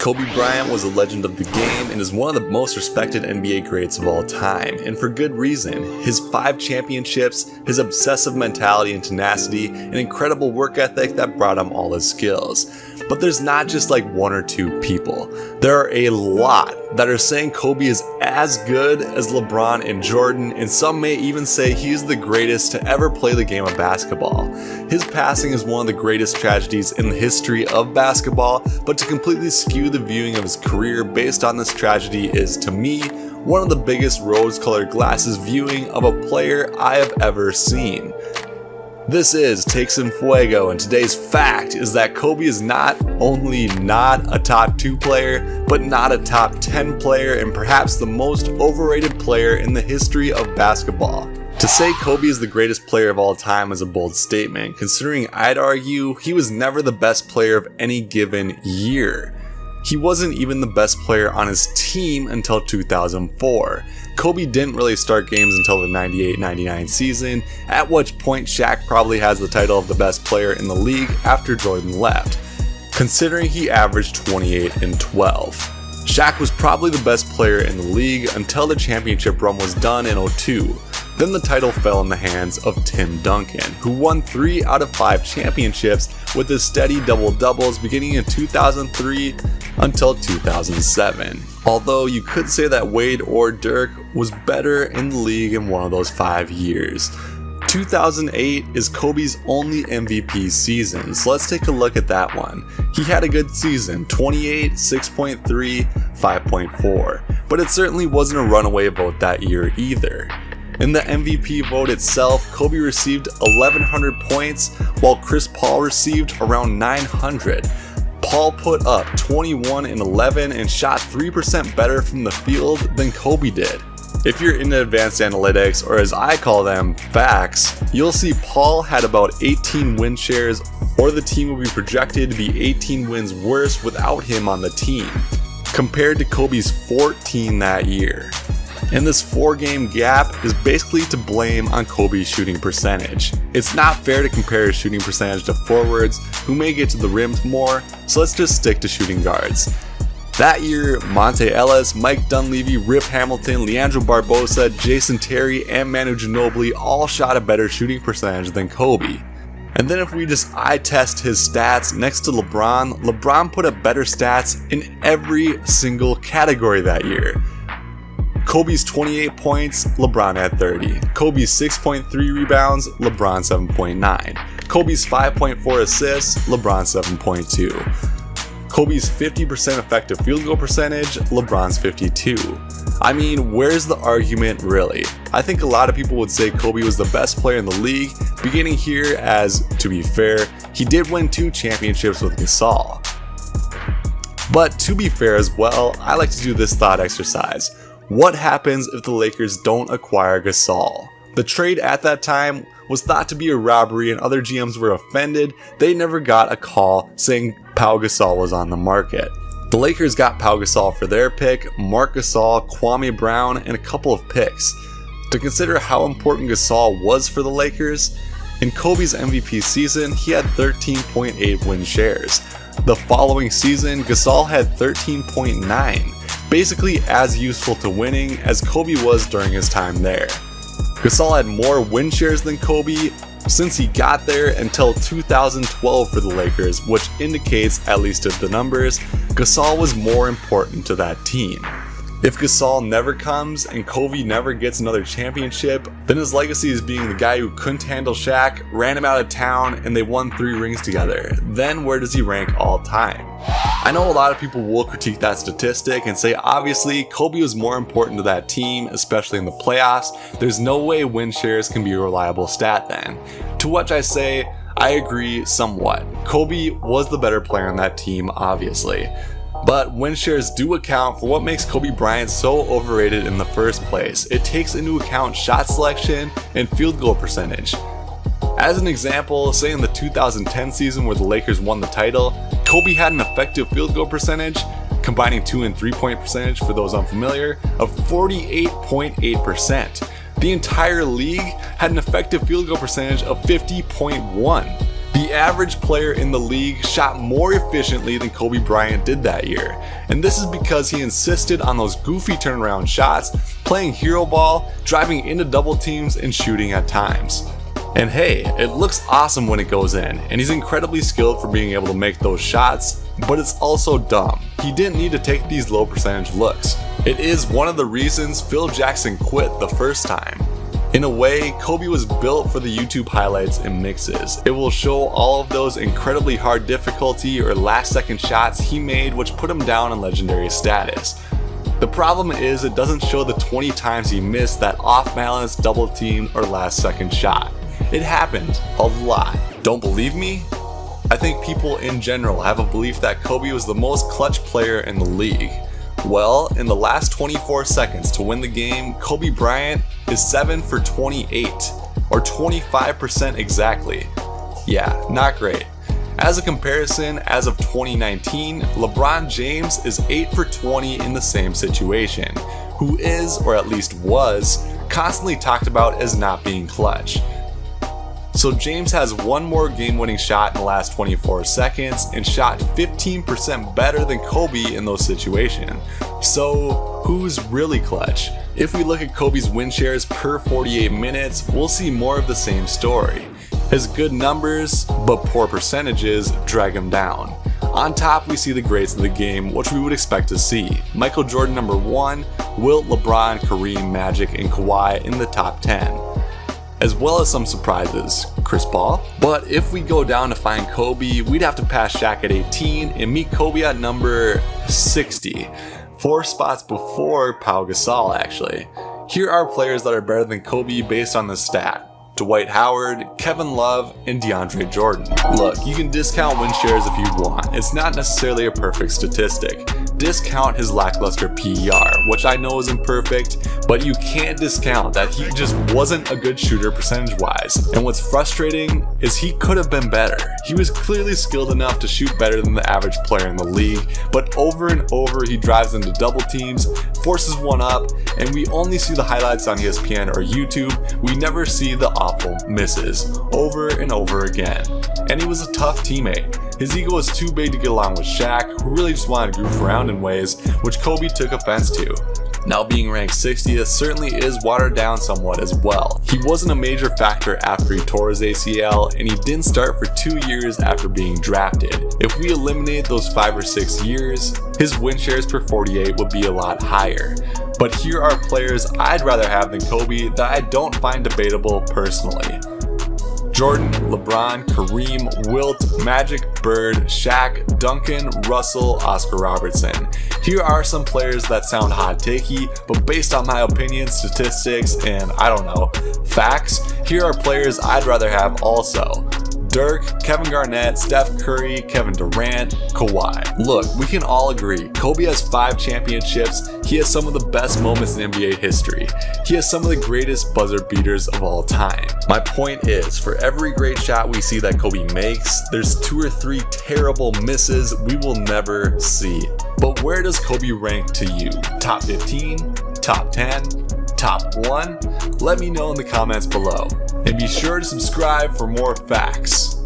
Kobe Bryant was a legend of the game and is one of the most respected NBA greats of all time, and for good reason. His 5 championships, his obsessive mentality and tenacity, an incredible work ethic that brought him all his skills. But there's not just like 1 or 2 people. There are a lot that are saying Kobe is as good as LeBron and Jordan, and some may even say he is the greatest to ever play the game of basketball. His passing is one of the greatest tragedies in the history of basketball, but to completely skew the viewing of his career based on this tragedy is, to me, one of the biggest rose-colored glasses viewing of a player I have ever seen. This is Takes in Fuego, and today's fact is that Kobe is not only not a top 2 player, but not a top 10 player, and perhaps the most overrated player in the history of basketball. To say Kobe is the greatest player of all time is a bold statement, considering I'd argue he was never the best player of any given year. He wasn't even the best player on his team until 2004. Kobe didn't really start games until the 98-99 season, at which point Shaq probably has the title of the best player in the league after Jordan left, considering he averaged 28 and 12. Shaq was probably the best player in the league until the championship run was done in 2002. Then the title fell in the hands of Tim Duncan, who won 3 out of 5 championships with his steady double-doubles beginning in 2003 until 2007. Although you could say that Wade or Dirk was better in the league in one of those 5 years. 2008 is Kobe's only MVP season, so let's take a look at that one. He had a good season, 28, 6.3, 5.4, but it certainly wasn't a runaway vote that year either. In the MVP vote itself, Kobe received 1,100 points, while Chris Paul received around 900. Paul put up 21 and 11 and shot 3% better from the field than Kobe did. If you're into advanced analytics, or as I call them, facts, you'll see Paul had about 18 win shares, or the team will be projected to be 18 wins worse without him on the team, compared to Kobe's 14 that year. And this 4-game gap is basically to blame on Kobe's shooting percentage. It's not fair to compare his shooting percentage to forwards, who may get to the rims more, so let's just stick to shooting guards. That year, Monte Ellis, Mike Dunleavy, Rip Hamilton, Leandro Barbosa, Jason Terry, and Manu Ginobili all shot a better shooting percentage than Kobe. And then if we just eye test his stats next to LeBron, LeBron put up better stats in every single category that year. Kobe's 28 points, LeBron had 30. Kobe's 6.3 rebounds, LeBron 7.9. Kobe's 5.4 assists, LeBron 7.2. Kobe's 50% effective field goal percentage, LeBron's 52. I mean, where's the argument really? I think a lot of people would say Kobe was the best player in the league, beginning here as, to be fair, he did win 2 championships with Gasol. But to be fair as well, I like to do this thought exercise. What happens if the Lakers don't acquire Gasol? The trade at that time was thought to be a robbery and other GMs were offended. They never got a call saying Pau Gasol was on the market. The Lakers got Pau Gasol for their pick, Marc Gasol, Kwame Brown, and a couple of picks. To consider how important Gasol was for the Lakers, in Kobe's MVP season, he had 13.8 win shares. The following season, Gasol had 13.9. Basically as useful to winning as Kobe was during his time there. Gasol had more win shares than Kobe since he got there until 2012 for the Lakers, which indicates, at least at the numbers, Gasol was more important to that team. If Gasol never comes and Kobe never gets another championship, then his legacy is being the guy who couldn't handle Shaq, ran him out of town, and they won 3 rings together. Then where does he rank all time? I know a lot of people will critique that statistic and say obviously Kobe was more important to that team, especially in the playoffs. There's no way win shares can be a reliable stat then. To which I say, I agree somewhat. Kobe was the better player on that team, obviously. But win shares do account for what makes Kobe Bryant so overrated in the first place. It takes into account shot selection and field goal percentage. As an example, say in the 2010 season where the Lakers won the title, Kobe had an effective field goal percentage, combining 2 and 3-point percentage for those unfamiliar, of 48.8%. The entire league had an effective field goal percentage of 50.1. The The average player in the league shot more efficiently than Kobe Bryant did that year, and this is because he insisted on those goofy turnaround shots, playing hero ball, driving into double teams, and shooting at times. And hey, it looks awesome when it goes in, and he's incredibly skilled for being able to make those shots, but it's also dumb. He didn't need to take these low percentage looks. It is one of the reasons Phil Jackson quit the first time. In a way, Kobe was built for the YouTube highlights and mixes. It will show all of those incredibly hard difficulty or last second shots he made, which put him down in legendary status. The problem is it doesn't show the 20 times he missed that off balance, double team, or last second shot. It happened a lot. Don't believe me? I think people in general have a belief that Kobe was the most clutch player in the league. Well, in the last 24 seconds to win the game, Kobe Bryant is 7 for 28, or 25% exactly. Yeah, not great. As a comparison, as of 2019, LeBron James is 8 for 20 in the same situation, who is, or at least was, constantly talked about as not being clutch. So James has one more game-winning shot in the last 24 seconds and shot 15% better than Kobe in those situations. So who's really clutch? If we look at Kobe's win shares per 48 minutes, we'll see more of the same story. His good numbers, but poor percentages, drag him down. On top, we see the greats of the game, which we would expect to see. Michael Jordan number 1, Wilt, LeBron, Kareem, Magic, and Kawhi in the top 10. As well as some surprises, Chris Paul. But if we go down to find Kobe, we'd have to pass Shaq at 18 and meet Kobe at number 60, 4 spots before Pau Gasol actually. Here are players that are better than Kobe based on this stat: Dwight Howard, Kevin Love, and DeAndre Jordan. Look, you can discount win shares if you want. It's not necessarily a perfect statistic. Discount his lackluster PER, which I know is imperfect, but you can't discount that he just wasn't a good shooter percentage-wise. And what's frustrating is he could have been better. He was clearly skilled enough to shoot better than the average player in the league, but over and over he drives into double teams, forces one up, and we only see the highlights on ESPN or YouTube. We never see the awful misses, over and over again. And he was a tough teammate. His ego was too big to get along with Shaq, who really just wanted to goof around in ways which Kobe took offense to. Now being ranked 60th certainly is watered down somewhat as well. He wasn't a major factor after he tore his ACL, and he didn't start for 2 years after being drafted. If we eliminate those 5 or 6 years, his win shares per 48 would be a lot higher. But here are players I'd rather have than Kobe that I don't find debatable personally. Jordan, LeBron, Kareem, Wilt, Magic, Bird, Shaq, Duncan, Russell, Oscar Robertson. Here are some players that sound hot takey, but based on my opinions, statistics, and I don't know, facts, here are players I'd rather have also. Dirk, Kevin Garnett, Steph Curry, Kevin Durant, Kawhi. Look, we can all agree, Kobe has 5 championships, he has some of the best moments in NBA history. He has some of the greatest buzzer beaters of all time. My point is, for every great shot we see that Kobe makes, there's 2 or 3 terrible misses we will never see. But where does Kobe rank to you? Top 15? Top 10? Top 1? Let me know in the comments below. And be sure to subscribe for more facts.